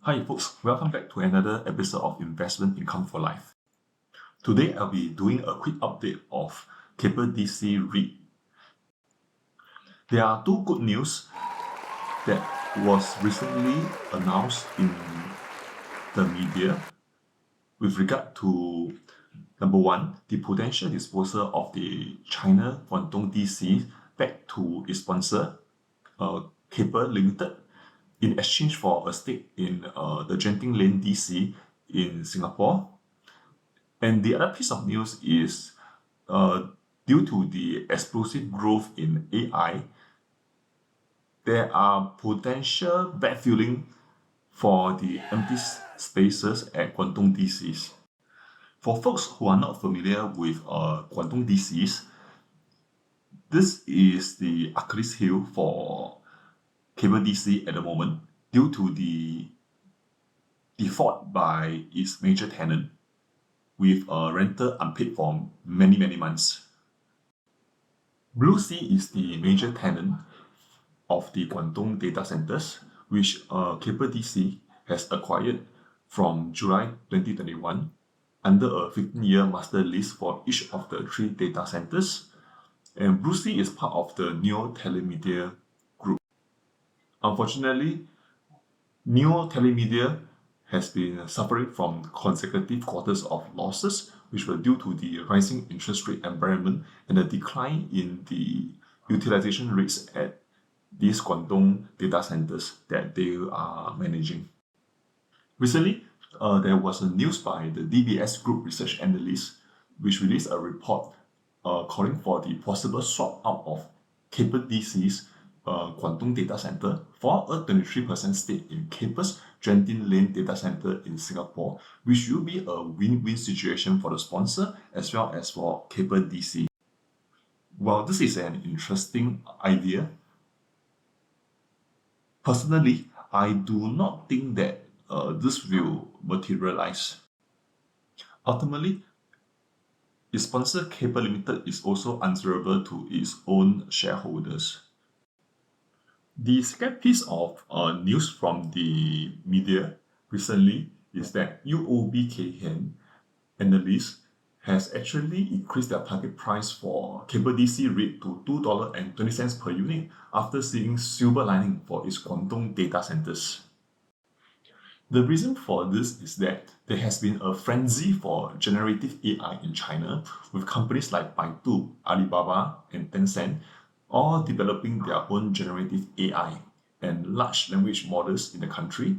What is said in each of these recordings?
Hi folks, welcome back to another episode of Investment Income for Life. Today I'll be doing a quick update of Keppel DC REIT. There are two good news that was recently announced in the media with regard to number one, the potential disposal of the China Guangdong DC back to its sponsor, Keppel Limited, in exchange for a stake in the Genting Lane DC in Singapore. And the other piece of news is due to the explosive growth in AI, there are potential backfilling for the empty spaces at Guangdong DCs. For folks who are not familiar with Guangdong DCs, this is the Achilles heel for Keppel DC at the moment due to the default by its major tenant with a rental unpaid for many months. Blue Sea is the major tenant of the Guangdong Data Centres, which Keppel DC has acquired from July 2021 under a 15-year master lease for each of the 3 data centres. And Blue Sea is part of the Neo Telemedia group. Unfortunately, Neo Telemedia has been suffering from consecutive quarters of losses, which were due to the rising interest rate environment and the decline in the utilization rates at these Guangdong data centers that they are managing. Recently, there was a news by the DBS Group research analyst, which released a report calling for the possible swap out of Keppel DC's Guangdong Data Centre for a 23% stake in Keppel's Genting Lane Data Centre in Singapore, which will be a win-win situation for the sponsor as well as for Keppel DC. While this is an interesting idea, personally, I do not think that this will materialize. Ultimately, its sponsor Keppel Limited is also answerable to its own shareholders. The second piece of news from the media recently is that UOB Kay Hian analyst has actually increased their target price for Keppel DC REIT to $2.20 per unit after seeing silver lining for its Guangdong data centers. The reason for this is that there has been a frenzy for generative AI in China, with companies like Baidu, Alibaba, and Tencent all developing their own generative AI and large language models in the country.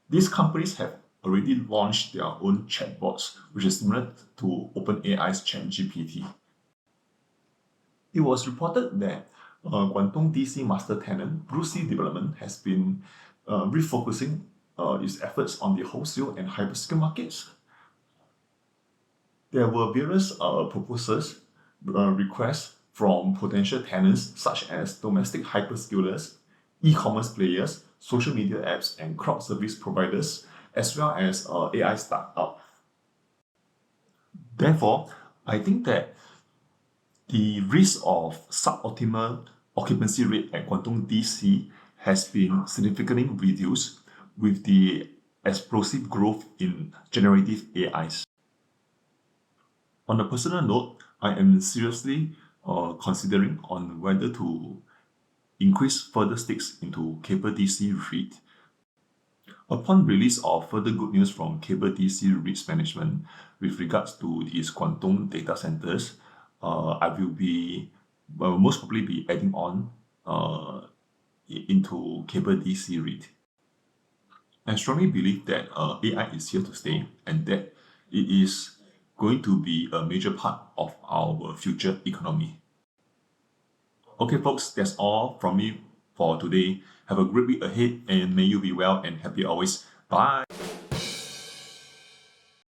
These companies have already launched their own chatbots, which is similar to OpenAI's ChatGPT. It was reported that Guangdong DC Master Tenant Blue Sea Development has been refocusing its efforts on the wholesale and hyperscale markets. There were various proposals, requests from potential tenants such as domestic hyperscalers, e-commerce players, social media apps, and cloud service providers, as well as AI startup. Therefore, I think that the risk of suboptimal occupancy rate at Guangdong DC has been significantly reduced with the explosive growth in generative AIs. On a personal note, I am seriously considering on whether to increase further stakes into Keppel DC REIT. Upon release of further good news from Keppel DC REIT's management with regards to its Guangdong data centers, I will most probably be adding on into Keppel DC REIT. I strongly believe that AI is here to stay and that it is going to be a major part of our future economy. Okay folks, that's all from me for today. Have a great week ahead and may you be well and happy always. Bye!